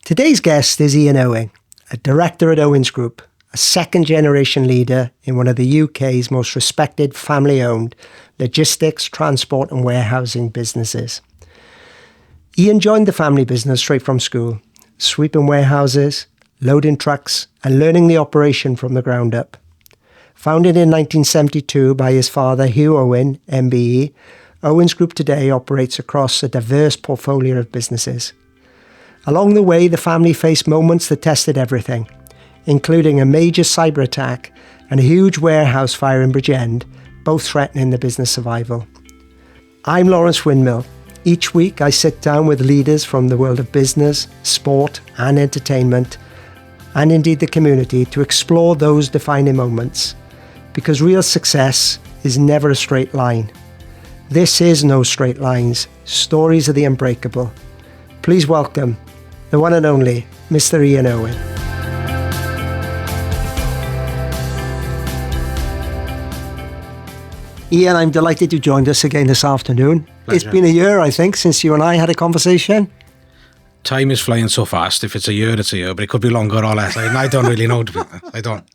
Today's guest is Ian Owen, a director at Owens Group, a second-generation leader in one of the UK's most respected family-owned logistics, transport and warehousing businesses. Ian joined the family business straight from school, sweeping warehouses, loading trucks and learning the operation from the ground up. Founded in 1972 by his father, Huw Owen, MBE, Owens Group today operates across a diverse portfolio of businesses. Along the way, the family faced moments that tested everything, including a major cyber attack and a huge warehouse fire in Bridgend, both threatening the business survival. I'm Laurence Windmill. Each week I sit down with leaders from the world of business, sport and entertainment, and indeed the community, to explore those defining moments, because real success is never a straight line. This is no straight lines. Stories of the unbreakable. Please welcome the one and only Mr. Ian Owen. Ian, I'm delighted you joined us again this afternoon. Pleasure. It's been a year, I think, since you and I had a conversation. Time is flying so fast. If it's a year, it's a year, but it could be longer or less. I don't really know. I don't.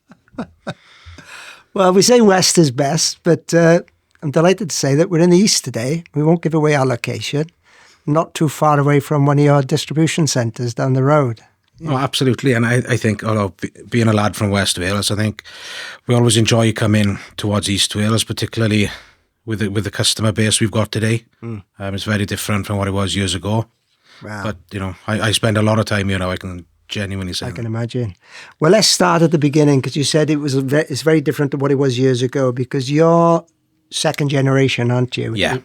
Well, we say west is best, but I'm delighted to say that we're in the east today. We won't give away our location. Not too far away from one of your distribution centres down the road. Oh, absolutely. And I think, although being a lad from West Wales, I think we always enjoy coming towards East Wales, particularly with the customer base we've got today. It's very different from what it was years ago. Wow. But, I spend a lot of time here now, I can genuinely say. I can imagine. Well, let's start at the beginning, because you said it's very different to what it was years ago, because you're second generation, aren't you? Yeah.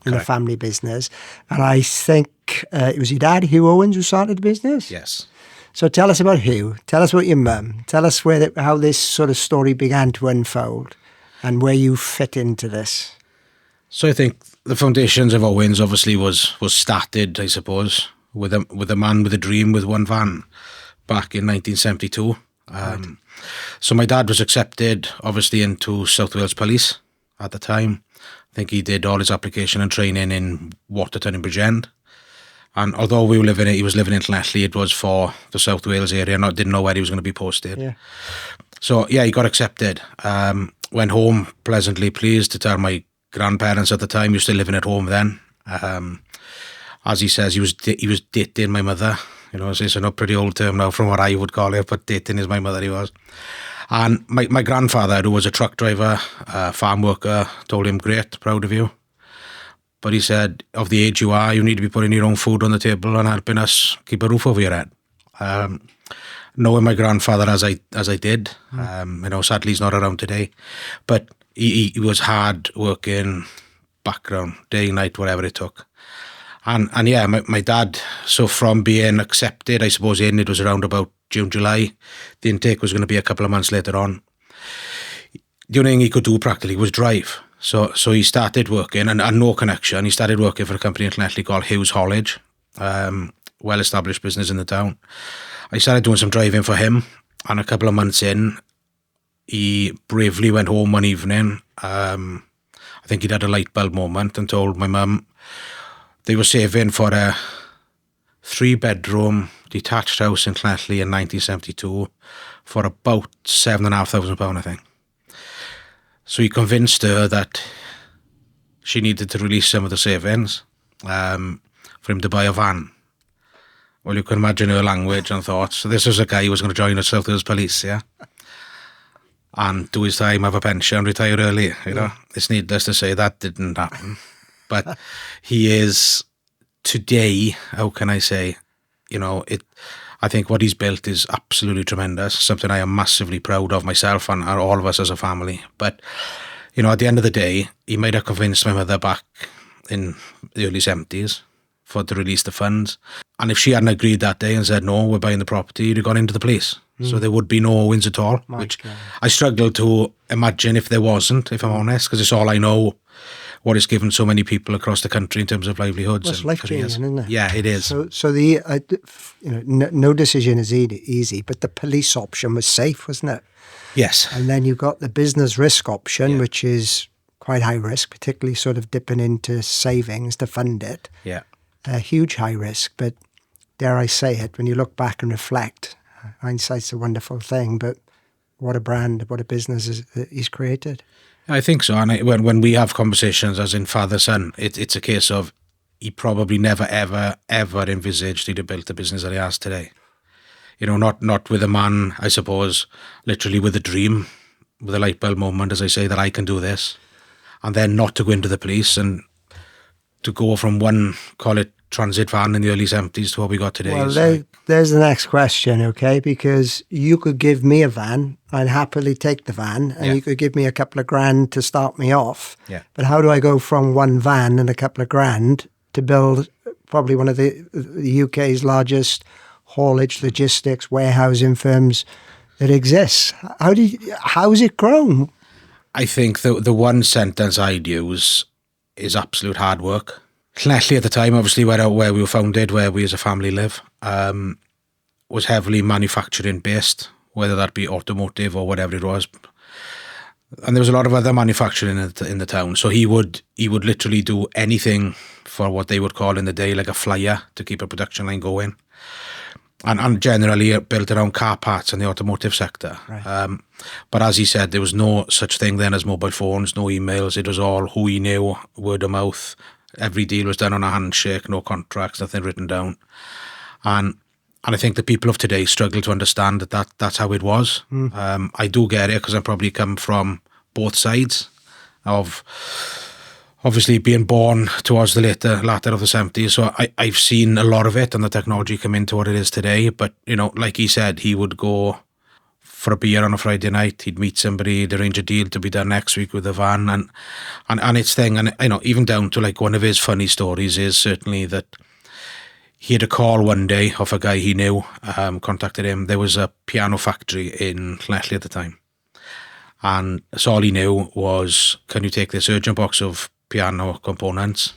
In the family business. And I think it was your dad, Huw Owen, who started the business? Yes. So tell us about Huw. Tell us about your mum. Tell us how this sort of story began to unfold and where you fit into this. So I think the foundations of Owens obviously was started, I suppose, with a man with a dream with one van back in 1972. Right. So my dad was accepted, obviously, into South Wales Police at the time. I think he did all his application and training in Waterton and Bridgend. And although he was living in Llanelli, it was for the South Wales area, and I didn't know where he was going to be posted. Yeah. So, yeah, he got accepted. Went home pleasantly pleased to tell my grandparents at the time, he was still living at home then. As he says, he was dating my mother. It's a pretty old term now from what I would call it, but dating is my mother, he was. And my grandfather, who was a truck driver, farm worker, told him, great, proud of you. But he said, of the age you are, you need to be putting your own food on the table and helping us keep a roof over your head. Knowing my grandfather as I did, sadly he's not around today, but he was hard working, background, day, night, whatever it took. And yeah, my dad, so from being accepted, I suppose it was around about June, July. The intake was going to be a couple of months later on. The only thing he could do practically was drive. So he started working, and no connection. He started working for a company in Llanelli called Huw's Haulage, well-established business in the town. I started doing some driving for him, and a couple of months in, he bravely went home one evening. I think he'd had a light bulb moment and told my mum they were saving for a 3-bedroom detached house in Llanelli in 1972 for about £7,500, I think. So he convinced her that she needed to release some of the savings for him to buy a van. Well, you can imagine her language and thoughts. So this was a guy who was going to join the South Wales Police, yeah? And do his time, have a pension, retire early, It's needless to say that didn't happen. But he is today, how can I say, I think what he's built is absolutely tremendous, something I am massively proud of myself and all of us as a family. But, at the end of the day, he might have convinced my mother back in the early 70s to release the funds. And if she hadn't agreed that day and said, no, we're buying the property, he'd have gone into the police. So there would be no Owens at all, which I struggle to imagine if there wasn't, if I'm honest, because it's all I know what it's given so many people across the country in terms of livelihoods. Well, it's life-changing, isn't it? Yeah, it is. So no decision is easy, but the police option was safe, wasn't it? Yes. And then you got the business risk option, which is quite high risk, particularly sort of dipping into savings to fund it. Yeah. A huge high risk, but dare I say it, when you look back and reflect, hindsight's a wonderful thing, but what a brand, what a business he's created. I think so. And when we have conversations as in father-son, it's a case of he probably never, ever, ever envisaged he'd have built the business that he has today. You know, not with a man, I suppose, literally with a dream, with a light bulb moment, as I say, that I can do this. And then not to go into the police and to go from one, call it transit van in the early 70s to what we got today. Well, there's the next question, okay? Because you could give me a van, I'd happily take the van, and you could give me a couple of grand to start me off. Yeah. But how do I go from one van and a couple of grand to build probably one of the UK's largest haulage, logistics, warehousing firms that exists? How's it grown? I think the one sentence I'd use is absolute hard work. Llanelli at the time, obviously, where we were founded, where we as a family live, was heavily manufacturing based, whether that be automotive or whatever it was. And there was a lot of other manufacturing in the town. So he would literally do anything for what they would call in the day like a flyer to keep a production line going. And generally built around car parts in the automotive sector. Right. But as he said, there was no such thing then as mobile phones, no emails. It was all who he knew, word of mouth. Every deal was done on a handshake, no contracts, nothing written down. And I think the people of today struggle to understand that's how it was. I do get it because I probably come from both sides of obviously being born towards the latter of the 70s. So I've seen a lot of it and the technology come into what it is today. But, you know, like he said, he would go for a beer on a Friday night. He'd meet somebody, he'd arrange a deal to be done next week with the van and its thing. And, you know, even down to like one of his funny stories is certainly that he had a call one day of a guy he knew, contacted him. There was a piano factory in Llanelli at the time. And so all he knew was, can you take this urgent box of piano components?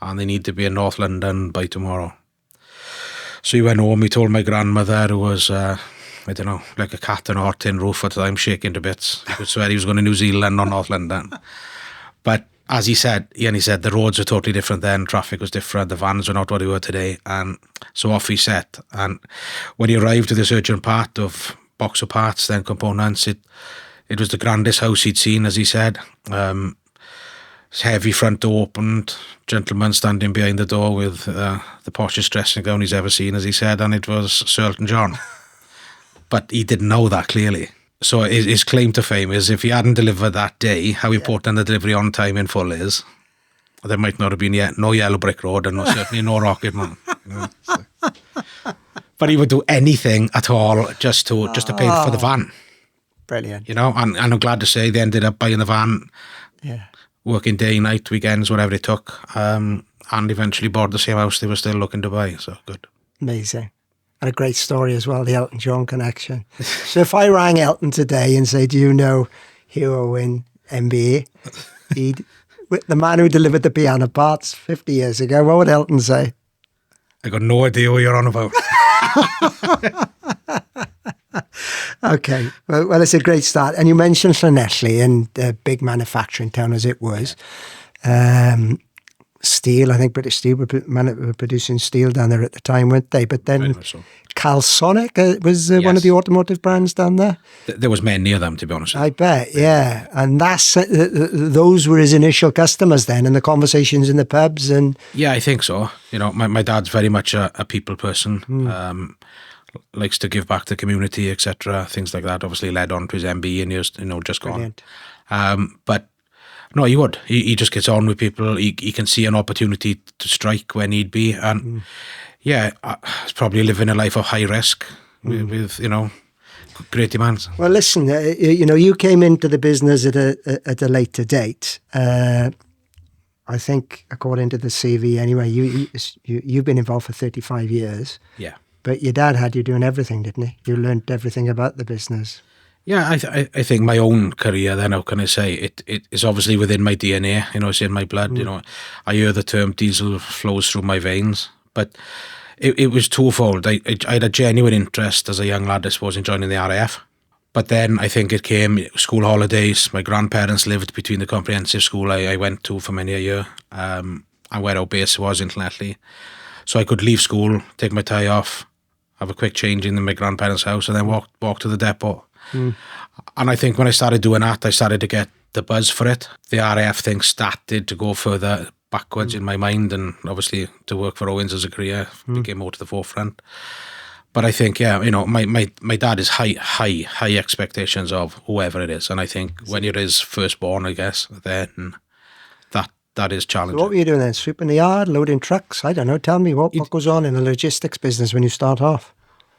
And they need to be in North London by tomorrow. So he went home, he told my grandmother, who was, I don't know, like a cat on a hot tin roof at the time, shaking to bits. He could swear he was going to New Zealand, not North London. But as he said, the roads were totally different then, traffic was different, the vans were not what they were today. And so off he set. And when he arrived with this urgent part of box of parts, then components, it was the grandest house he'd seen, as he said. Heavy front door opened, gentleman standing behind the door with the poshest dressing gown he's ever seen, as he said, and it was Sir Elton John. But he didn't know that, clearly. So his claim to fame is if he hadn't delivered that day, how important the delivery on time in full is, there might not have been no yellow brick road and certainly no Rocket Man. You know, so. But he would do anything at all just to pay for the van. Brilliant. You know, and I'm glad to say they ended up buying the van, working day, night, weekends, whatever it took, and eventually bought the same house they were still looking to buy. So good. Amazing. And a great story as well, the Elton John connection. So if I rang Elton today and say, do you know Huw Owen, MBA? The man who delivered the piano parts 50 years ago, what would Elton say? I got no idea what you're on about. Okay, well, it's a great start. And you mentioned Llanelli and a big manufacturing town as it was. Steel, I think British Steel were producing steel down there at the time, weren't they? But then Calsonic was one of the automotive brands down there. There was many of them, to be honest. I bet, yeah. And those were his initial customers then, and the conversations in the pubs. And yeah, I think so. You know, my dad's very much a people person. Likes to give back to the community, etc. Things like that. Obviously led on to his MBE and years, just Brilliant. gone. But no, he would. He just gets on with people. He can see an opportunity to strike when need be. And it's probably living a life of high risk with great demands. Well, listen, you came into the business at a later date. I think, according to the CV anyway, you've been involved for 35 years. Yeah. But your dad had you doing everything, didn't he? You learned everything about the business. Yeah, I think my own career then, how can I say, it is obviously within my DNA, it's in my blood, I hear the term diesel flows through my veins, but it was twofold. I had a genuine interest as a young lad, I suppose, in joining the RAF. But then I think it came school holidays. My grandparents lived between the comprehensive school I went to for many a year, and where our base was in Llanelli. So I could leave school, take my tie off, have a quick change in my grandparents' house, and then walk to the depot. And I think when I started doing that, I started to get the buzz for it. The RAF thing started to go further backwards in my mind, and obviously to work for Owens as a career became more to the forefront. But I think, my dad is high expectations of whoever it is. And I think when you're his firstborn, I guess, then that is challenging. So what were you doing then? Sweeping the yard, loading trucks? I don't know. Tell me what goes on in a logistics business when you start off?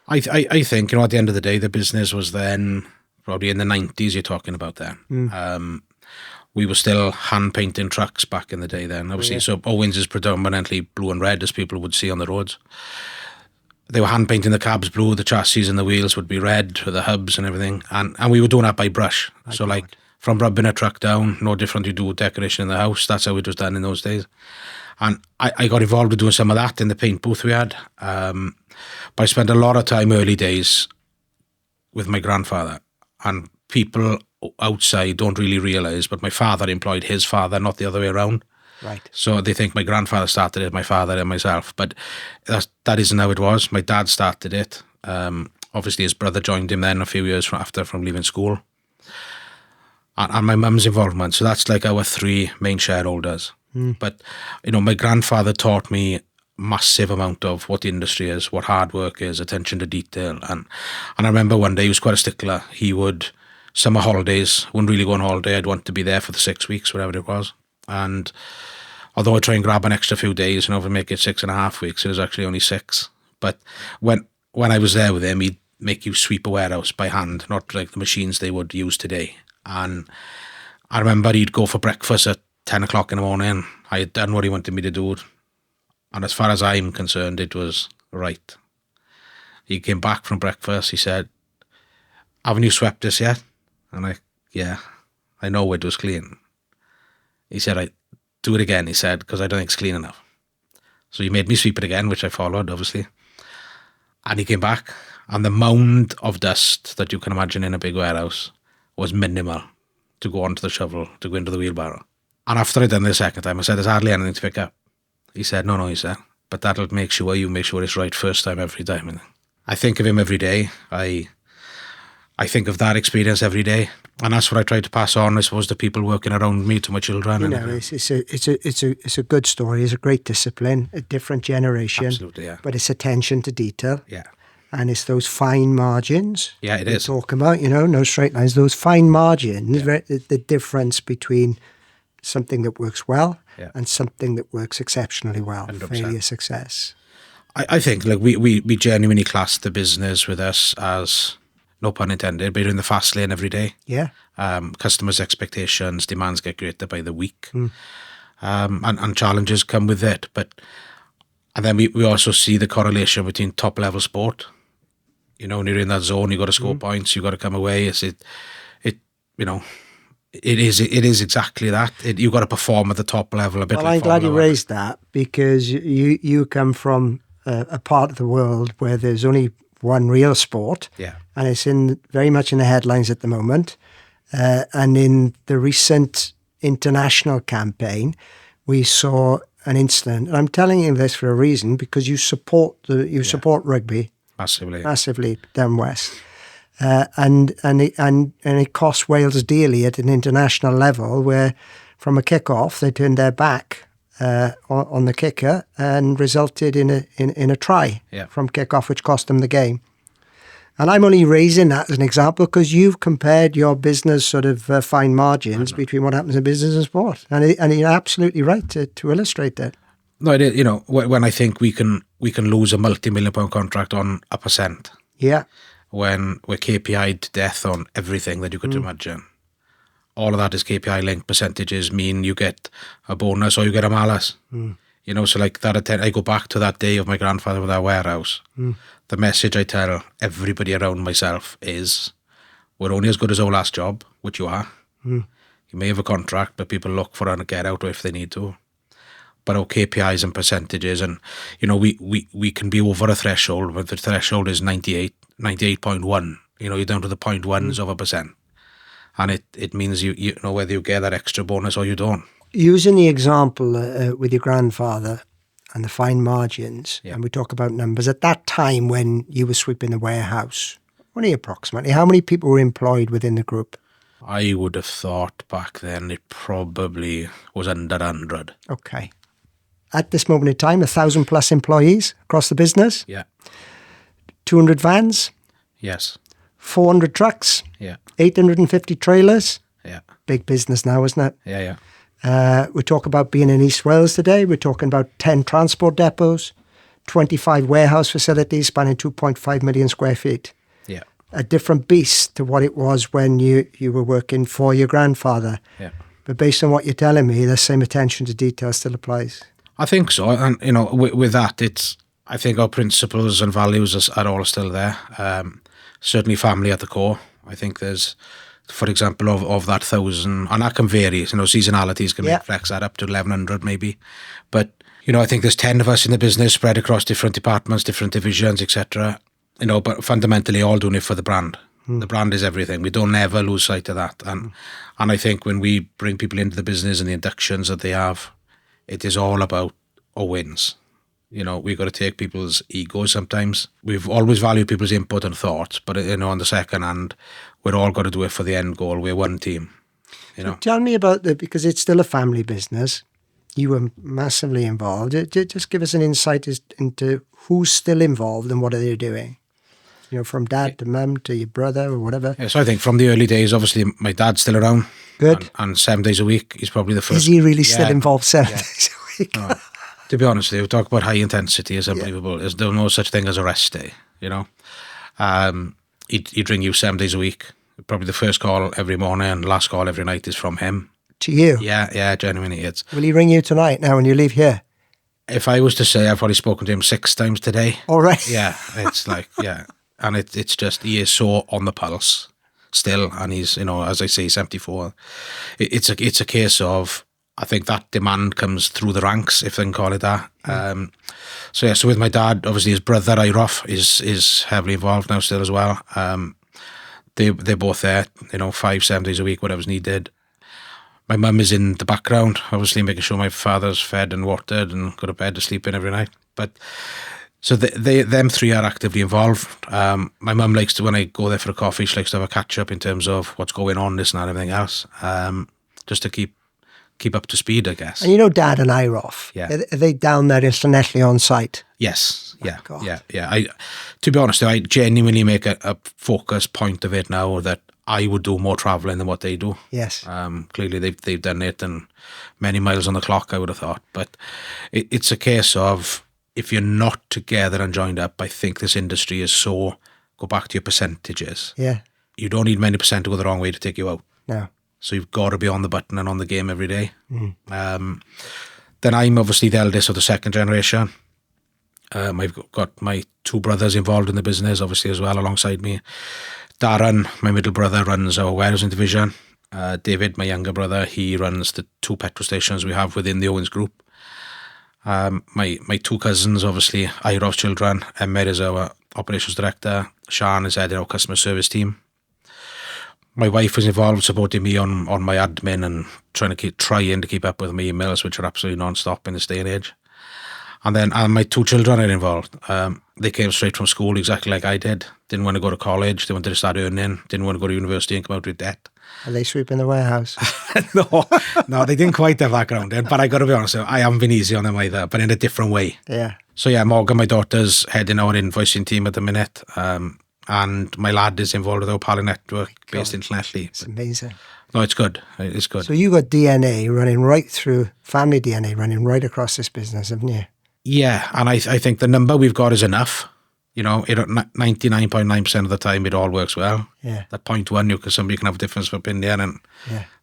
I think, at the end of the day, the business was then probably in the 90s you're talking about then. We were still hand painting trucks back in the day then, obviously. So Owens is predominantly blue and red, as people would see on the roads. They were hand painting the cabs blue, the chassis and the wheels would be red with the hubs and everything. And we were doing that by brush. From rubbing a truck down, no different you do decoration in the house. That's how it was done in those days. And I got involved with doing some of that in the paint booth we had. But I spent a lot of time early days with my grandfather. And people outside don't really realise, but my father employed his father, not the other way around. Right. So they think my grandfather started it, my father and myself. But that isn't how it was. My dad started it. Obviously his brother joined him then a few years after from leaving school. And my mum's involvement. So that's like our three main shareholders. But, my grandfather taught me massive amount of what the industry is, what hard work is, attention to detail. And I remember one day he was quite a stickler. He would, summer holidays, wouldn't really go on holiday. I'd want to be there for the 6 weeks, whatever it was. And although I try and grab an extra few days, to make it 6.5 weeks, it was actually only 6. But when I was there with him, he'd make you sweep a warehouse by hand, not like the machines they would use today. And I remember he'd go for breakfast at 10 o'clock in the morning. I had done what he wanted me to do. And as far as I'm concerned, it was right. He came back from breakfast. He said, "Haven't you swept this yet?" And yeah, I know it was clean. He said, "I do it again," he said, "because I don't think it's clean enough." So he made me sweep it again, which I followed, obviously. And he came back, and the mound of dust that you can imagine in a big warehouse was minimal to go onto the shovel, to go into the wheelbarrow. And after I'd done it the second time, I said, "There's hardly anything to pick up." He said, No, he said, "but that'll make sure you make sure it's right first time every time." And I think of him every day. I think of that experience every day. And that's what I try to pass on, I suppose, to people working around me, to my children. It's a good story. It's a great discipline, a different generation. Absolutely, yeah. But it's attention to detail. Yeah. And it's those fine margins. Yeah, it is. Talk about, no straight lines. Those fine margins, the difference between something that works well and something that works exceptionally well. 100%. Failure, success. I think we genuinely class the business with us as, no pun intended, but you're in the fast lane every day. Yeah. Customers' expectations, demands get greater by the week. And challenges come with it. And then we also see the correlation between top level sport. When you're in that zone, you got to score points, you got to come away. It is exactly that. You got to perform at the top level a bit. Well, I'm glad you raised that, because you come from a part of the world where there's only one real sport, and it's very much in the headlines at the moment. And in the recent international campaign, we saw an incident. And I'm telling you this for a reason, because you support rugby massively down west. And it cost Wales dearly at an international level, where from a kick-off they turned their back on the kicker and resulted in a try from kick-off, which cost them the game. And I'm only raising that as an example because you've compared your business sort of fine margins between what happens in business and sport, and you're absolutely right to illustrate that. No, it is, when I think we can lose a multi-million-pound contract on 1%. Yeah. When we're KPI'd to death on everything that you could imagine. All of that is KPI linked. Percentages mean you get a bonus or you get a malus. So like that, I go back to that day of my grandfather with our warehouse. The message I tell everybody around myself is, we're only as good as our last job, which you are. You may have a contract, but people look for a get out if they need to. But our KPIs and percentages, and we can be over a threshold, but the threshold is 98.1. You're down to the 0.1s of a percent. And it means you know whether you get that extra bonus or you don't. Using the example with your grandfather, and the fine margins, Yeah. and we talk about numbers, at that time when you were sweeping the warehouse, only approximately, how many people were employed within the group? I would have thought back then it probably was under 100. Okay. At this moment in time, 1,000 plus employees across the business, Yeah. 200 vans, Yes. 400 trucks, Yeah. 850 trailers. Yeah. Big business now, isn't it? Yeah. Yeah. We talk about being in East Wales today. We're talking about 10 transport depots, 25 warehouse facilities spanning 2.5 million square feet. Yeah. A different beast to what it was when you were working for your grandfather. Yeah. But based on what you're telling me, the same attention to detail still applies. I think so. And, with that, I think our principles and values are all still there. Certainly family at the core. I think there's, for example, of that 1,000, and that can vary. Seasonalities can flex that up to 1,100 maybe. But, I think there's 10 of us in the business spread across different departments, different divisions, etc. But fundamentally all doing it for the brand. The brand is everything. We don't ever lose sight of that. And I think when we bring people into the business and the inductions that they have, it is all about Owens. We've got to take people's egos sometimes. We've always valued people's input and thoughts, but on the second hand, we're all got to do it for the end goal. We're one team. So tell me about because it's still a family business. You were massively involved. Just give us an insight into who's still involved and what are they doing. From dad to mum to your brother or whatever. Yeah, so I think from the early days, obviously my dad's still around. Good. And 7 days a week, he's probably the first. Is he really still involved 7 days a week? No. To be honest, we talk about high intensity is unbelievable. There's no such thing as a rest day, He'd ring you 7 days a week. Probably the first call every morning and last call every night is from him. To you? Yeah, genuinely it's. Will he ring you tonight now when you leave here? If I was to say, I've probably spoken to him 6 times today. All right. Yeah, it's like, yeah. And it's just, he is so on the pulse still. And he's, as I say, 74. It's a case of, I think that demand comes through the ranks, if they can call it that. So with my dad, obviously his brother, Irof, is heavily involved now still as well. They're both there, 5-7 days a week, whatever's needed. My mum is in the background, obviously making sure my father's fed and watered and got a bed to sleep in every night. But so them three are actively involved. My mum likes to, when I go there for a coffee, she likes to have a catch up in terms of what's going on, this and that, everything else, just to keep up to speed, I guess. And Dad and Irof, are they down there in Llanelli on site? Yes, yeah, God. yeah. To be honest, I genuinely make a focus point of it now that I would do more travelling than what they do. Yes. Clearly they've done it and many miles on the clock, I would have thought. But it's a case of, if you're not together and joined up, I think this industry is so, go back to your percentages. Yeah. You don't need many percent to go the wrong way to take you out. No. So you've got to be on the button and on the game every day. Then I'm obviously the eldest of the second generation. I've got my 2 brothers involved in the business, obviously, as well, alongside me. Darren, my middle brother, runs our warehousing division. David, my younger brother, he runs the 2 petrol stations we have within the Owens Group. My 2 cousins, obviously, Irof's children. Emma is our operations director. Sian is head of our customer service team. My wife was involved, supporting me on my admin and trying to keep up with my emails, which are absolutely non-stop in this day and age. And then my 2 children are involved. They came straight from school exactly like I did. Didn't want to go to college. They wanted to start earning. Didn't want to go to university and come out with debt. Are they sweeping the warehouse? No, they didn't quite have that background in. But I got to be honest, I haven't been easy on them either, but in a different way. Yeah. So yeah, Morgan, my daughter's heading our invoicing team at the minute. And my lad is involved with our Pally network based in Llanelli. It's amazing. No, it's good. It's good. So you got DNA running right through, family DNA running right across this business, haven't you? Yeah, and I think the number we've got is enough. 99.9% of the time it all works well. Yeah. That 0.1, because somebody can have a difference of opinion and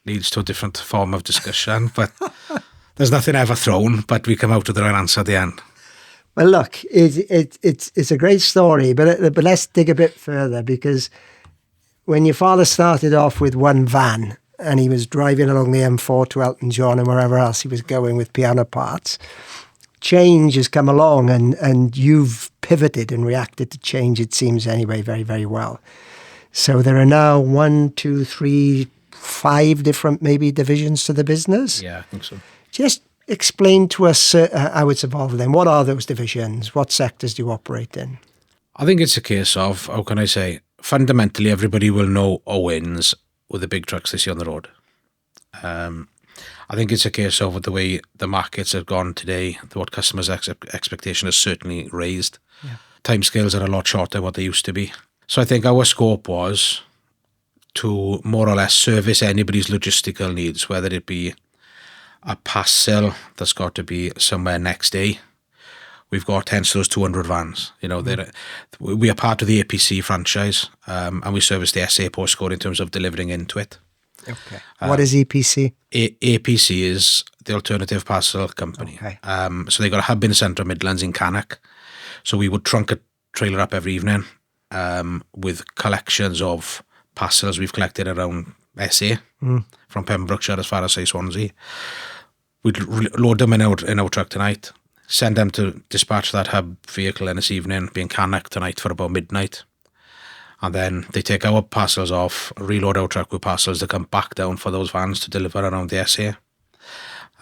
leads to a different form of discussion. But there's nothing ever thrown, but we come out with the right answer at the end. Well, look, it's a great story, but let's dig a bit further, because when your father started off with 1 van and he was driving along the M4 to Elton John and wherever else he was going with piano parts, change has come along and you've pivoted and reacted to change, it seems anyway, very, very well. So there are now 1, 2, 3, 5 different maybe divisions to the business. Yeah, I think so. Just explain to us how it's evolved then? What are those divisions? What sectors do you operate in? I think it's a case of, how can I say, fundamentally everybody will know Owens with the big trucks they see on the road. I think it's a case of the way the markets have gone today, what customers' expectation has certainly raised. Yeah. Timescales are a lot shorter than what they used to be. So I think our scope was to more or less service anybody's logistical needs, whether it be a parcel that's got to be somewhere next day. We've got hence those 200 vans. You know, we are part of the APC franchise, and we service the SA postcode in terms of delivering into it. Okay. What is EPC? APC is the Alternative Parcel Company. Okay. So they got a hub in Central Midlands in Cannock. So we would trunk a trailer up every evening with collections of parcels we've collected around SA, from Pembrokeshire as far as, say, Swansea. We'd load them in our truck tonight, send them to dispatch that hub vehicle in this evening, be in Cannock tonight for about midnight. And then they take our parcels off, reload our truck with parcels that come back down for those vans to deliver around the SA.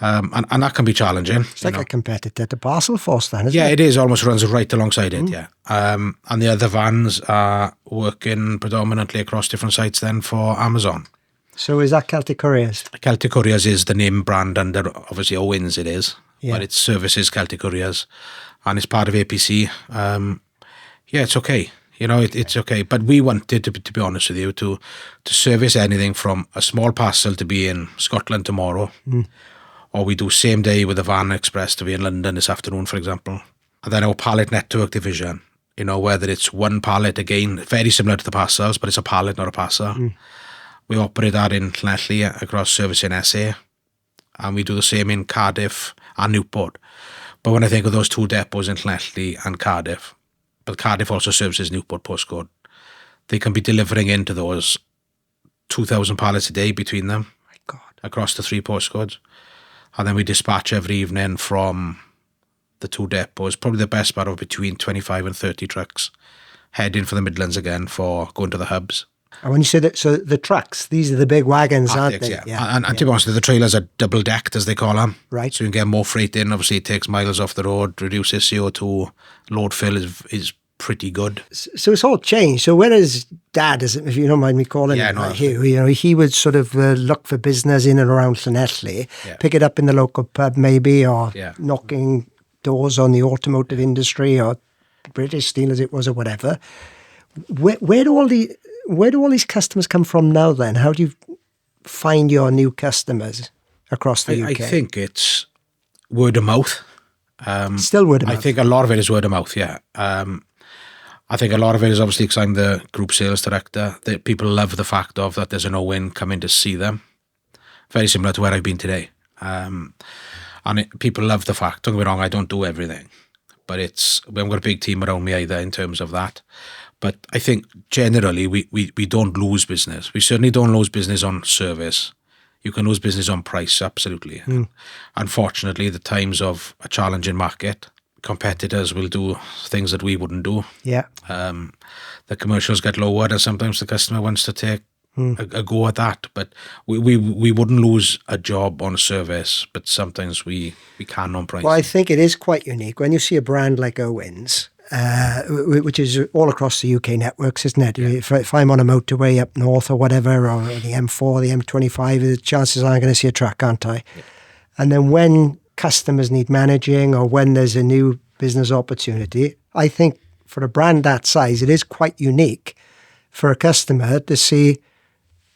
And that can be challenging. It's like a competitor to Parcel Force then, isn't it? Yeah, it is. Almost runs right alongside it, yeah. And the other vans are working predominantly across different sites then for Amazon. So is that Celtic Couriers? Celtic Couriers is the name brand under, obviously, Owens it is. Yeah. But it services Celtic Couriers. And it's part of APC. Yeah, it's okay. You know, it's okay. But we wanted, to be honest with you, to service anything from a small parcel to be in Scotland tomorrow, or we do same day with a van express to be in London this afternoon, for example. And then our pallet network division, you know, whether it's one pallet, again, very similar to the parcels, but it's a pallet, not a parcel. We operate that in Llanelli across servicing SA, and we do the same in Cardiff and Newport. But when I think of those two depots in Llanelli and Cardiff, but Cardiff also services Newport postcode, they can be delivering into those 2,000 pallets a day between them. My God. Across the three postcodes. And then we dispatch every evening from the two depots, probably the best part of between 25 and 30 trucks, heading for the Midlands again for going to the hubs. And when you say that, so the trucks, these are the big wagons, aren't they? Yeah. And to be honest, the trailers are double-decked, as they call them. Right. So you can get more freight in. Obviously, it takes miles off the road, reduces CO2. Load fill is pretty good. So it's all changed. So whereas Dad, if you don't mind me calling him, Huw, you know, he would sort of look for business in and around Llanelli, pick it up in the local pub maybe, or knocking doors on the automotive industry or British Steel as it was or whatever. Where do all these customers come from now then? How do you find your new customers across the UK? I think it's word of mouth. Still word of mouth? I think a lot of it is word of mouth, yeah. I think a lot of it is obviously because I'm the group sales director, that people love the fact of that there's an Owen coming to see them. Very similar to where I've been today. People love the fact, don't get me wrong, I don't do everything. But we haven't got a big team around me either in terms of that. But I think generally we don't lose business. We certainly don't lose business on service. You can lose business on price, absolutely. Unfortunately, the times of a challenging market, competitors will do things that we wouldn't do. Yeah. The commercials get lowered and sometimes the customer wants to take a go at that. But we wouldn't lose a job on service, but sometimes we can on price. Well, I think it is quite unique. When you see a brand like Owens, which is all across the UK networks, isn't it? Yeah. If I'm on a motorway up north or whatever, or the M4, the M25, the chances are I'm going to see a truck, aren't I? Yeah. And then when customers need managing or when there's a new business opportunity, I think for a brand that size, it is quite unique for a customer to see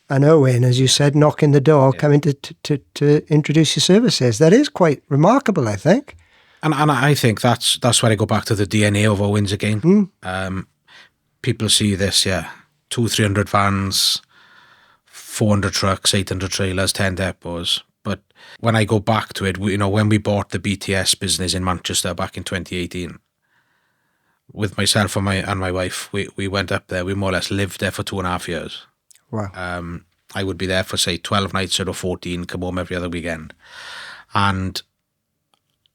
an Owen, as you said, knocking the door, coming to introduce your services. That is quite remarkable, I think. And I think that's where I go back to the DNA of Owens again. People see this, 200-300 vans, 400 trucks, 800 trailers, 10 depots. But when I go back to it, when we bought the BTS business in Manchester back in 2018, with myself and my wife, we went up there. We more or less lived there for 2.5 years. Wow. I would be there for, say, 12 nights out of 14, come home every other weekend. And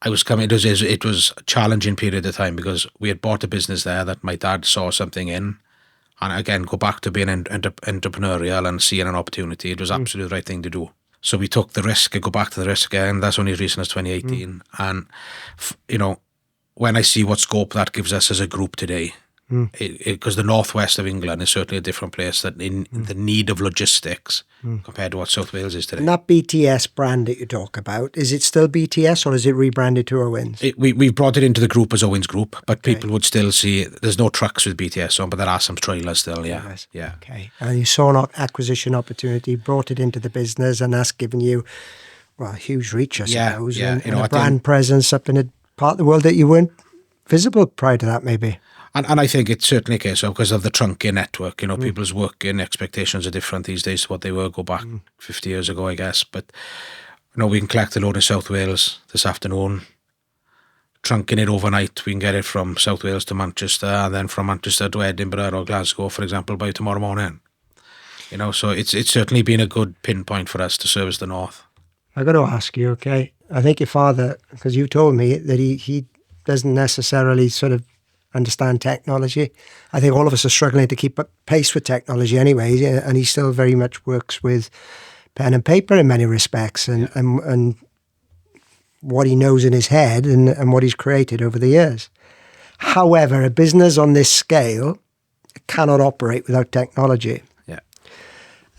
I was coming, it was a challenging period of time because we had bought a business there that my dad saw something in. And again, go back to being entrepreneurial and seeing an opportunity. It was absolutely the right thing to do. So we took the risk and go back to the risk again. That's only as recent as 2018. And, when I see what scope that gives us as a group today, because the northwest of England is certainly a different place that in the need of logistics compared to what South Wales is today. And that BTS brand that you talk about, is it still BTS or is it rebranded to Owens? We've brought it into the group as Owens Group, but people would still see, there's no trucks with BTS on, but there are some trailers still, yeah. Yes. Yeah. Okay. And you saw an acquisition opportunity, brought it into the business, and that's given you, well, a huge reach, I suppose, and a brand presence up in a part of the world that you weren't visible prior to that, maybe. And I think it's certainly a case of, because of the trunking network, people's working expectations are different these days to what they were go back 50 years ago, I guess. But, we can collect a load in South Wales this afternoon, trunking it overnight. We can get it from South Wales to Manchester, and then from Manchester to Edinburgh or Glasgow, for example, by tomorrow morning. So it's certainly been a good pinpoint for us to service the north. I got to ask you, okay? I think your father, because you told me that he doesn't necessarily sort of understand technology. I think all of us are struggling to keep pace with technology anyway, and he still very much works with pen and paper in many respects, and what he knows in his head and what he's created over the years. However, a business on this scale cannot operate without technology.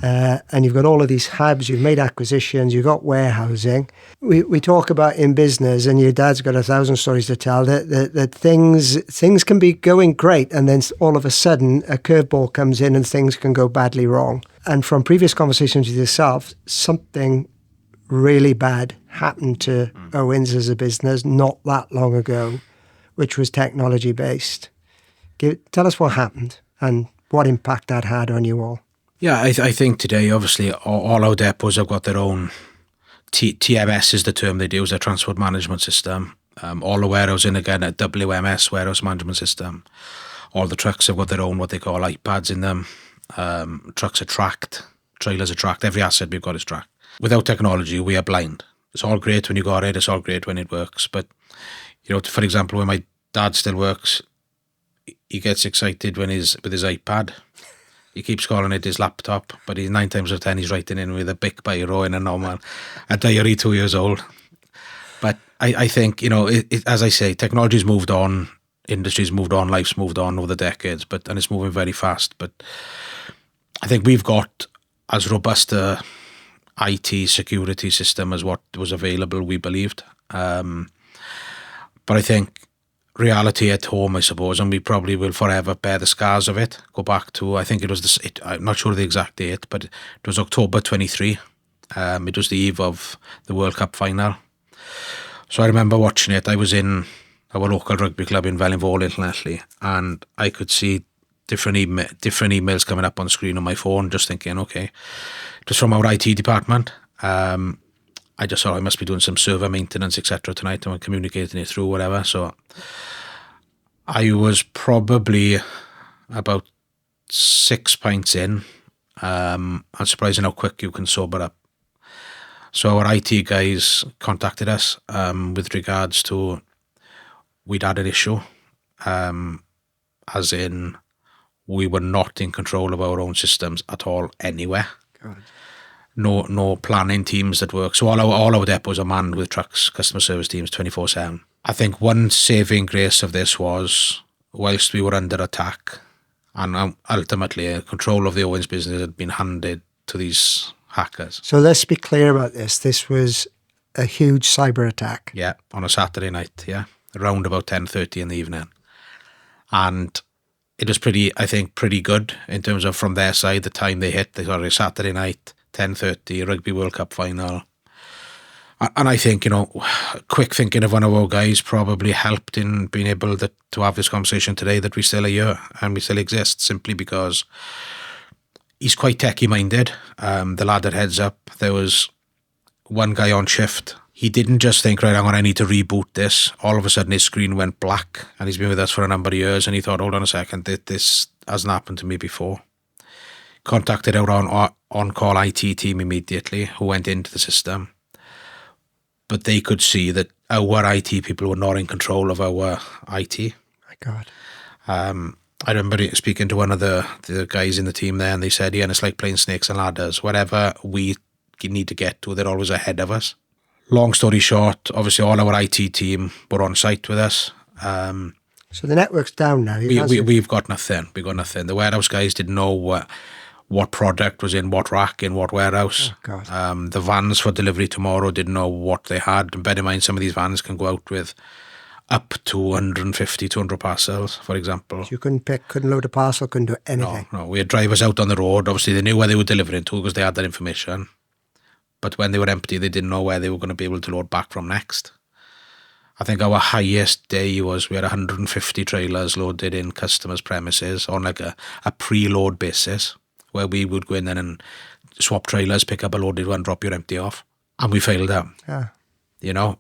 And you've got all of these hubs, you've made acquisitions, you've got warehousing. We talk about in business, and your dad's got 1,000 stories to tell, that things can be going great, and then all of a sudden a curveball comes in and things can go badly wrong. And from previous conversations with yourself, something really bad happened to Owens as a business not that long ago, which was technology based. Tell us what happened and what impact that had on you all. Yeah, I think today, obviously, all our depots have got their own, TMS is the term they use, their transport management system. All the warehousing, again, a WMS, warehouse management system. All the trucks have got their own, what they call iPads in them. Trucks are tracked, trailers are tracked, every asset we've got is tracked. Without technology, we are blind. It's all great when you got it, it's all great when it works. But, for example, when my dad still works, he gets excited with his iPad. He keeps calling it his laptop, but 9 times out of 10 he's writing in with a big biro in a diary 2 years old. But I think, as I say, technology's moved on, industry's moved on, life's moved on over the decades, and it's moving very fast. But I think we've got as robust a IT security system as what was available, we believed. But I think reality at home, I suppose, and we probably will forever bear the scars of it. Go back to, I think it was I'm not sure the exact date, but it was October 23. It was the eve of the World Cup final. So I remember watching it. I was in our local rugby club in Llanelli in Llanelli, and I could see different emails coming up on the screen on my phone, just thinking, okay, it was from our IT department. I just thought I must be doing some server maintenance, etc. tonight, and I'm communicating it through, whatever. So I was probably about 6 pints in. I'm surprised how quick you can sober up. So our IT guys contacted us with regards to we'd had an issue, as in we were not in control of our own systems at all anywhere. God. No planning teams that work. So all our depots are manned with trucks, customer service teams 24/7. I think one saving grace of this was, whilst we were under attack, and ultimately control of the Owens business had been handed to these hackers. So let's be clear about this. This was a huge cyber attack. Yeah, on a Saturday night, around about 10:30 in the evening. And it was pretty good in terms of from their side, the time they hit. They were Saturday night, 10:30, Rugby World Cup final. And I think, quick thinking of one of our guys probably helped in being able to have this conversation today, that we still are here and we still exist, simply because he's quite techie minded. The lad that heads up, there was one guy on shift. He didn't just think, right, I need to reboot this. All of a sudden his screen went black, and he's been with us for a number of years, and he thought, hold on a second, this hasn't happened to me before. Contacted our on-call IT team immediately, who went into the system. But they could see that our IT people were not in control of our IT. My God. I remember speaking to one of the guys in the team there, and they said, Ian, it's like playing snakes and ladders. Whatever we need to get to. They're always ahead of us. Long story short, obviously all our IT team were on site with us. So the network's down now. We've got nothing. We got nothing. The warehouse guys didn't know what product was in what rack in what warehouse. Oh, God. The vans for delivery tomorrow didn't know what they had. And bear in mind, some of these vans can go out with up to 150, 200 parcels, for example. So you couldn't load a parcel, couldn't do anything. No. We had drivers out on the road. Obviously, they knew where they were delivering to because they had that information. But when they were empty, they didn't know where they were going to be able to load back from next. I think our highest day was we had 150 trailers loaded in customers' premises on like a preload basis, where we would go in then and swap trailers, pick up a loaded one, drop your empty off. And we failed them, you know.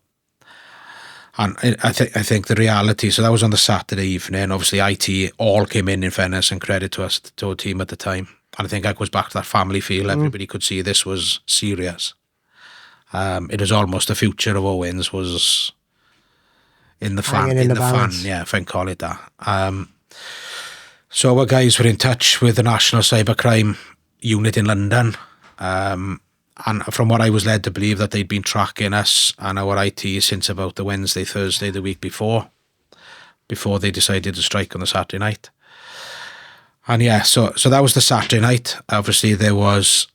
And I think the reality, so that was on the Saturday evening. Obviously, IT all came in fairness, and credit to us, to our team at the time. And I think that goes back to that family feel. Everybody could see this was serious. It was almost the future of Owens was in the fan, yeah, if I can call it that. So our guys were in touch with the National Cybercrime Unit in London. And from what I was led to believe, that they'd been tracking us and our IT since about the Wednesday, Thursday, the week before they decided to strike on the Saturday night. And yeah, so that was the Saturday night. Obviously, there was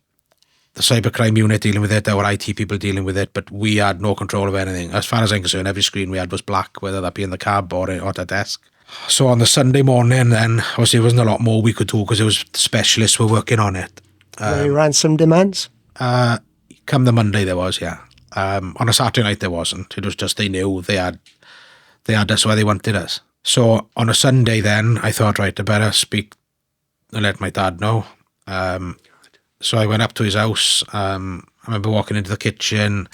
the cybercrime unit dealing with it, our IT people dealing with it, but we had no control of anything. As far as I'm concerned, every screen we had was black, whether that be in the cab or at a desk. So on the Sunday morning, then, obviously, there wasn't a lot more we could do because it was specialists were working on it. Any ransom demands? Come the Monday there was, yeah. On a Saturday night there wasn't. It was just they knew they had us where they wanted us. So on a Sunday then, I thought, right, I better speak and let my dad know. So I went up to his house. I remember walking into the kitchen,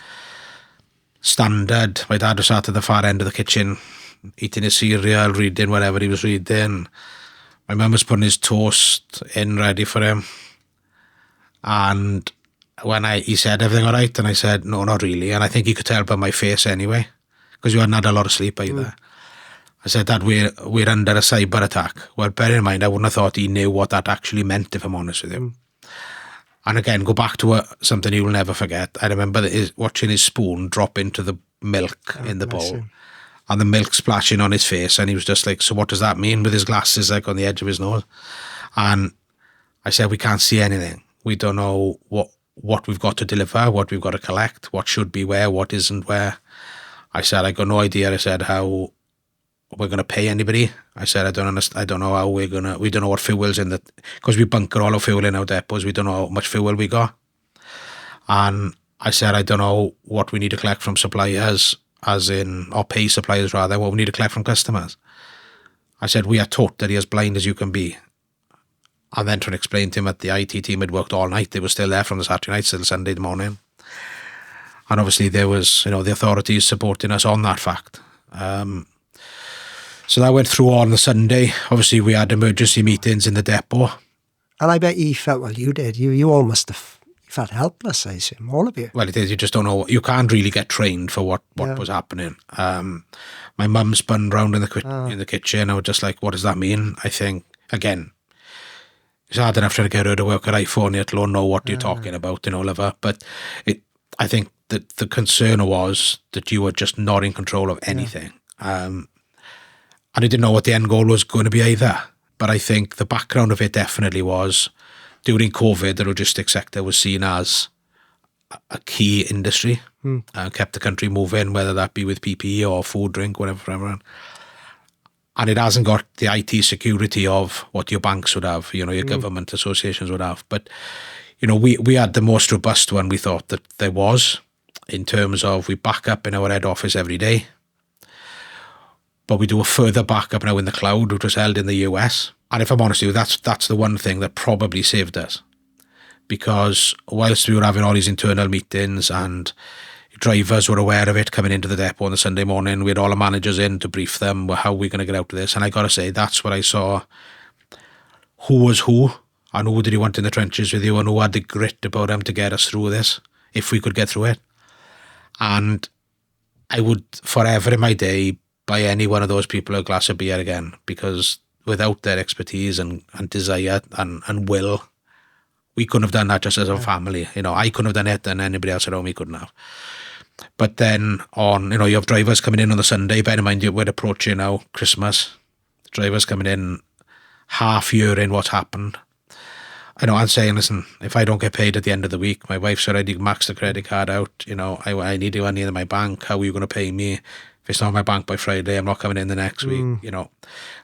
standard. My dad was sat at the far end of the kitchen, eating his cereal, reading whatever he was reading. My mum was putting his toast in ready for him. And when he said, everything all right? And I said, no, not really. And I think he could tell by my face anyway, because you hadn't had a lot of sleep either. I said, Dad, we're under a cyber attack. Well, bear in mind, I wouldn't have thought he knew what that actually meant, if I'm honest with you. And again, go back to something you'll never forget. I remember watching his spoon drop into the milk in the bowl. And the milk splashing on his face. And he was just like, so what does that mean? With his glasses like on the edge of his nose. And I said, we can't see anything. We don't know what we've got to deliver, what we've got to collect, what should be where, what isn't where. I said, I got no idea. I said, how we're going to pay anybody. I said, I don't understand. I don't know how we don't know what fuel's in because we bunker all our fuel in our depots. We don't know how much fuel we got. And I said, I don't know what we need to collect from suppliers, or pay suppliers rather, what we need to collect from customers. I said, we are totally as blind as you can be. And then trying to explain to him that the IT team had worked all night. They were still there from the Saturday night till Sunday morning. And obviously there was, the authorities supporting us on that fact. So that went through on the Sunday. Obviously we had emergency meetings in the depot. And I bet you felt, well, you did. You all must have felt helpless, I assume, all of you. Well, it is. You just don't know. You can't really get trained for what was happening. My mum spun round in the kitchen. I was just like, what does that mean? I think, again, it's hard enough trying to get her to work her iPhone, let alone know what you're talking about, lover. But I think that the concern was that you were just not in control of anything. And I didn't know what the end goal was going to be either. But I think the background of it definitely was, during COVID, the logistics sector was seen as a key industry, kept the country moving, whether that be with PPE or food, drink, whatever. And it hasn't got the IT security of what your banks would have, your government associations would have. But, we had the most robust one we thought that there was, in terms of we back up in our head office every day. But we do a further backup now in the cloud, which was held in the US. And if I'm honest with you, that's the one thing that probably saved us. Because whilst we were having all these internal meetings and drivers were aware of it coming into the depot on the Sunday morning, we had all the managers in to brief them, how are we going to get out of this? And I got to say, that's what I saw. Who was who, and who did he want in the trenches with you, and who had the grit about him to get us through this, if we could get through it. And I would forever in my day buy any one of those people a glass of beer again, because without their expertise and desire and will, we couldn't have done that just as a family. You know, I couldn't have done it, and anybody else at home, he couldn't have. But then you have drivers coming in on the Sunday. Bear in mind, we're approaching now Christmas. Drivers coming in half year in what's happened. I'm saying, listen, if I don't get paid at the end of the week, my wife's already maxed the credit card out. I need money in my bank. How are you going to pay me? If it's not in my bank by Friday, I'm not coming in the next week.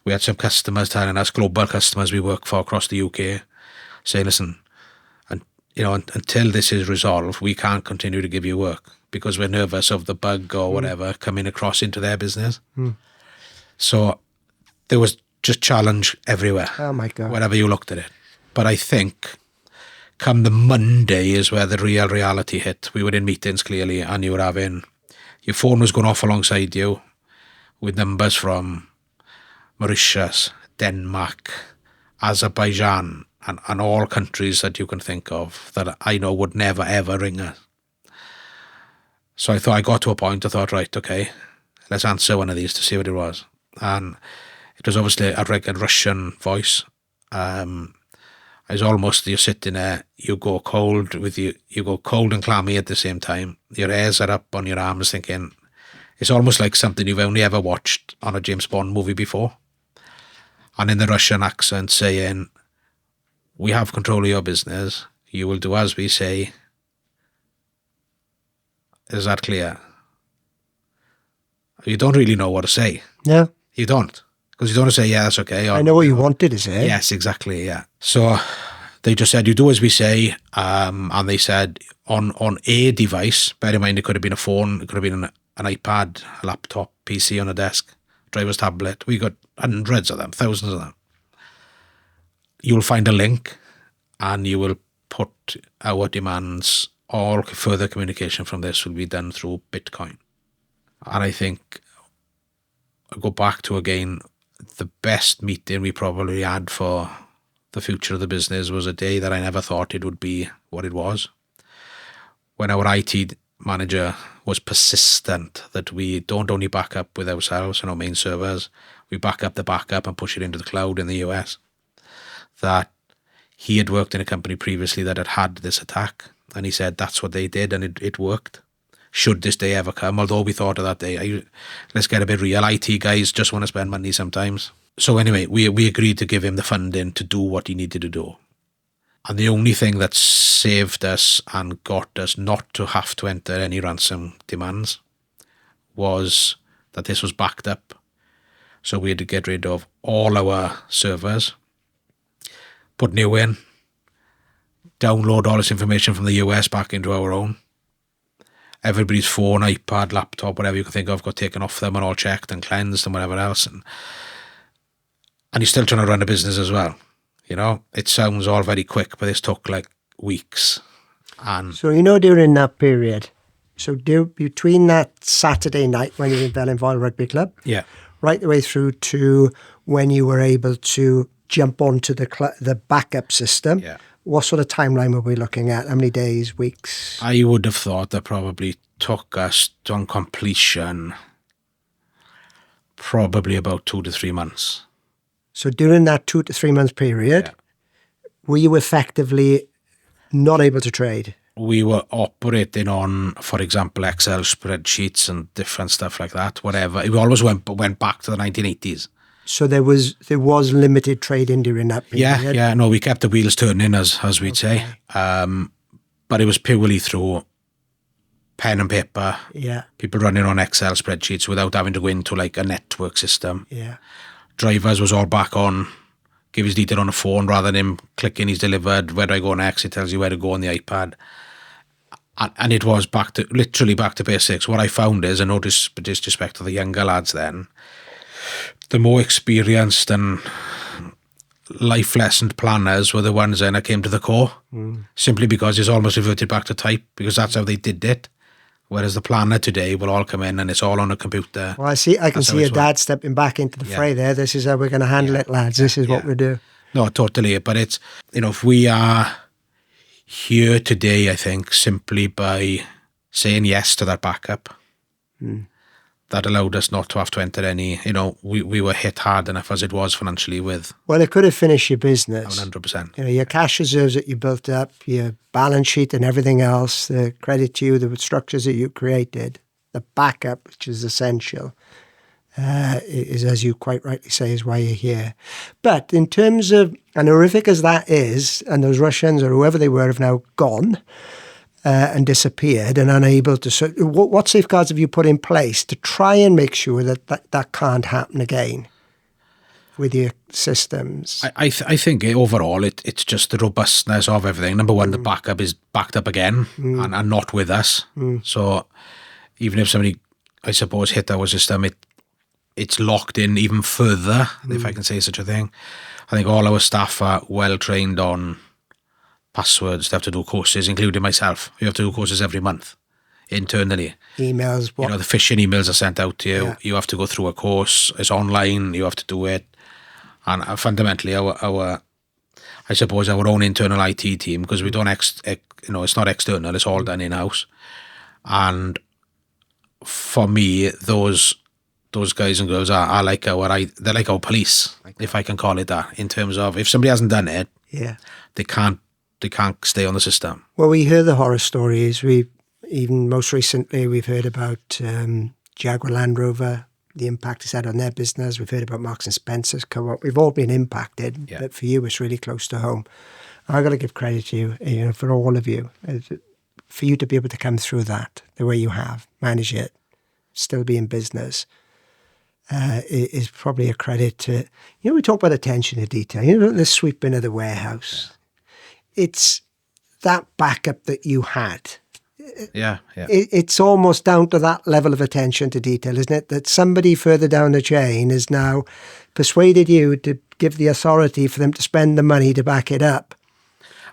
We had some customers telling us, global customers we work for across the UK, saying, listen, and until this is resolved, we can't continue to give you work because we're nervous of the bug or whatever coming across into their business. So there was just challenge everywhere. Oh my God. Wherever you looked at it. But I think come the Monday is where the real reality hit. We were in meetings clearly, and you were having, your phone was going off alongside you with numbers from Mauritius, Denmark, Azerbaijan, and all countries that you can think of that I know would never ever ring us. So I got to a point, I thought, right, okay, let's answer one of these to see what it was. And it was obviously a Russian voice. It's almost, you're sitting there, you go cold and clammy at the same time. Your hairs are up on your arms thinking, it's almost like something you've only ever watched on a James Bond movie before. And in the Russian accent saying, we have control of your business, you will do as we say. Is that clear? You don't really know what to say. No. You don't. Because you don't want to say, yeah, that's okay. Or, I know what you wanted to say. Yes, exactly, yeah. So they just said, you do as we say. And they said, on a device, bear in mind it could have been a phone, it could have been an iPad, a laptop, PC on a desk, driver's tablet. We got hundreds of them, thousands of them. You'll find a link and you will put our demands. All further communication from this will be done through Bitcoin. And I think, I'll go back to again, the best meeting we probably had for the future of the business was a day that I never thought it would be what it was. When our IT manager was persistent that we don't only back up with ourselves and our main servers, we back up the backup and push it into the cloud in the US. That he had worked in a company previously that had this attack, and he said that's what they did, and it worked. Should this day ever come, although we thought of that day, let's get a bit real. IT guys just want to spend money sometimes. So anyway, we agreed to give him the funding to do what he needed to do. And the only thing that saved us and got us not to have to enter any ransom demands was that this was backed up. So we had to get rid of all our servers, put new in, download all this information from the US back into our own. Everybody's phone, iPad, laptop, whatever you can think of, got taken off them and all checked and cleansed and whatever else. And you're still trying to run a business as well. It sounds all very quick, but this took like weeks. And so, during that period, between that Saturday night when you were in Wellinville Rugby Club, yeah, right the way through to when you were able to jump onto the backup system, yeah. What sort of timeline were we looking at? How many days, weeks? I would have thought that probably took us on completion probably about 2 to 3 months. So during that 2 to 3 month period, were you effectively not able to trade? We were operating on, for example, Excel spreadsheets and different stuff like that, whatever. We always went back to the 1980s. So there was limited trading during that period? Yeah. No, we kept the wheels turning, as we'd say. But it was purely through pen and paper. Yeah. People running on Excel spreadsheets without having to go into like a network system. Yeah. Drivers was all back on, give his detail on the phone rather than him clicking he's delivered, where do I go next? It tells you where to go on the iPad. And it was literally back to basics. What I found is, and no disrespect to the younger lads then, the more experienced and life lessoned planners were the ones then that came to the core, simply because it's almost reverted back to type, because that's how they did it. Whereas the planner today will all come in and it's all on a computer. Well, I can see your dad stepping back into the fray there. This is how we're going to handle it, lads. This is what we do. No, totally. But it's, if we are here today, I think, simply by saying yes to that backup, that allowed us not to have to enter any, we were hit hard enough as it was financially with. Well, it could have finished your business. 100%. Your cash reserves that you built up, your balance sheet and everything else, the credit to you, the structures that you created, the backup, which is essential, is, as you quite rightly say, is why you're here. But in terms of, and horrific as that is, and those Russians or whoever they were have now gone, and disappeared and unable to... What safeguards have you put in place to try and make sure that can't happen again with your systems? I think overall it's just the robustness of everything. Number one, the backup is backed up again and not with us. So even if somebody, I suppose, hit our system, it's locked in even further, if I can say such a thing. I think all our staff are well trained on passwords. They have to do courses, including myself. You have to do courses every month internally. Emails, what? The phishing emails are sent out to you. Yeah. You have to go through a course. It's online. You have to do it. And fundamentally, our I suppose our own internal IT team, because we don't it's not external. It's all done in house. And for me, those guys and girls are like they're like our police, if I can call it that. In terms of, if somebody hasn't done it, they can't stay on the system. Well, we hear the horror stories. Even most recently, we've heard about Jaguar Land Rover, the impact it's had on their business. We've heard about Marks and Spencer's co-op. We've all been impacted, but for you, it's really close to home. I've got to give credit to you, for all of you, for you to be able to come through that the way you have, manage it, still be in business, is probably a credit to, we talk about attention to detail, the sweeping of the warehouse. It's that backup that you had. Yeah. It's almost down to that level of attention to detail, isn't it? That somebody further down the chain has now persuaded you to give the authority for them to spend the money to back it up.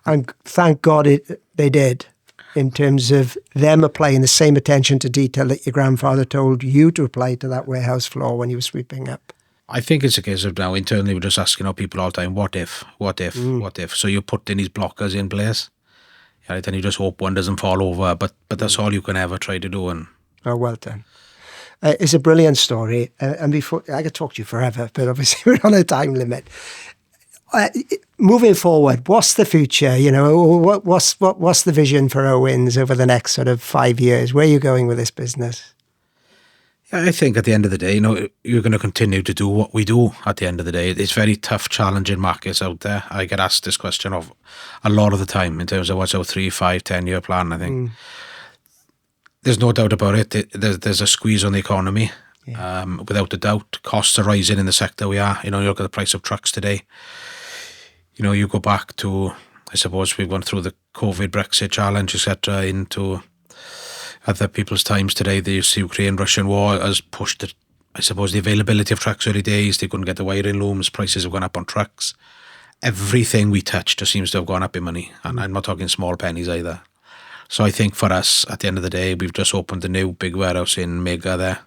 And thank God they did, in terms of them applying the same attention to detail that your grandfather told you to apply to that warehouse floor when you were sweeping up. I think it's a case of now internally we're just asking people all the time, what if? So you put in these blockers in place, right, and you just hope one doesn't fall over, but that's all you can ever try to do. And oh, well done. It's a brilliant story, and before I could talk to you forever, but obviously we're on a time limit. Moving forward, what's the future? What's the vision for Owens over the next sort of 5 years? Where are you going with this business? I think at the end of the day, you're going to continue to do what we do at the end of the day. It's very tough, challenging markets out there. I get asked this question of a lot of the time in terms of what's our 3, 5, 10-year plan. I think there's no doubt about it. There's a squeeze on the economy. Yeah. Without a doubt, costs are rising in the sector we are. You look at the price of trucks today. You go back to, I suppose we've gone through the COVID, Brexit challenge, etc., into other people's times today. The Ukraine-Russian war has pushed, I suppose, the availability of trucks early days. They couldn't get the wiring looms. Prices have gone up on trucks. Everything we touch just seems to have gone up in money. And I'm not talking small pennies either. So I think for us, at the end of the day, we've just opened a new big warehouse in Mega there.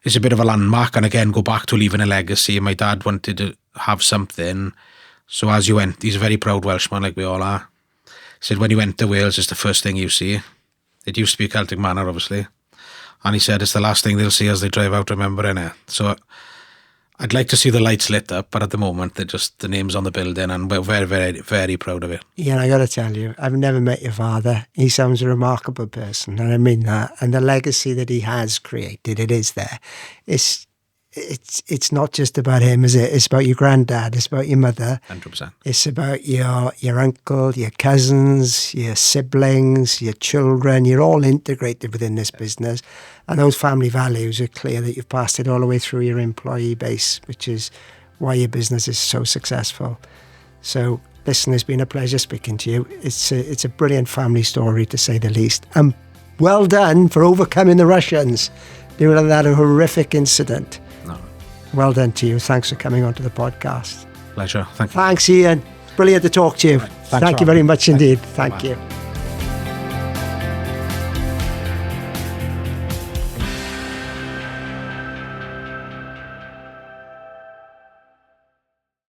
It's a bit of a landmark. And again, go back to leaving a legacy. My dad wanted to have something. So as you went, he's a very proud Welshman, like we all are. He said, when you enter Wales, it's the first thing you see. It used to be Celtic Manor, obviously. And he said it's the last thing they'll see as they drive out, remembering it. So I'd like to see the lights lit up, but at the moment, they're just the names on the building, and we're very, very, very proud of it. Yeah, I got to tell you, I've never met your father. He sounds a remarkable person, and I mean that. And the legacy that he has created, it is there. It's not just about him, is it? It's about your granddad. It's about your mother. 100%. It's about your uncle, your cousins, your siblings, your children. You're all integrated within this business. And those family values are clear that you've passed it all the way through your employee base, which is why your business is so successful. So, listen, it's been a pleasure speaking to you. It's a brilliant family story, to say the least. And well done for overcoming the Russians during that horrific incident. Well done to you. Thanks for coming onto the podcast. Pleasure. Thank you. Thanks, Ian. Brilliant to talk to you. Right. Thank you very much indeed. Thank you.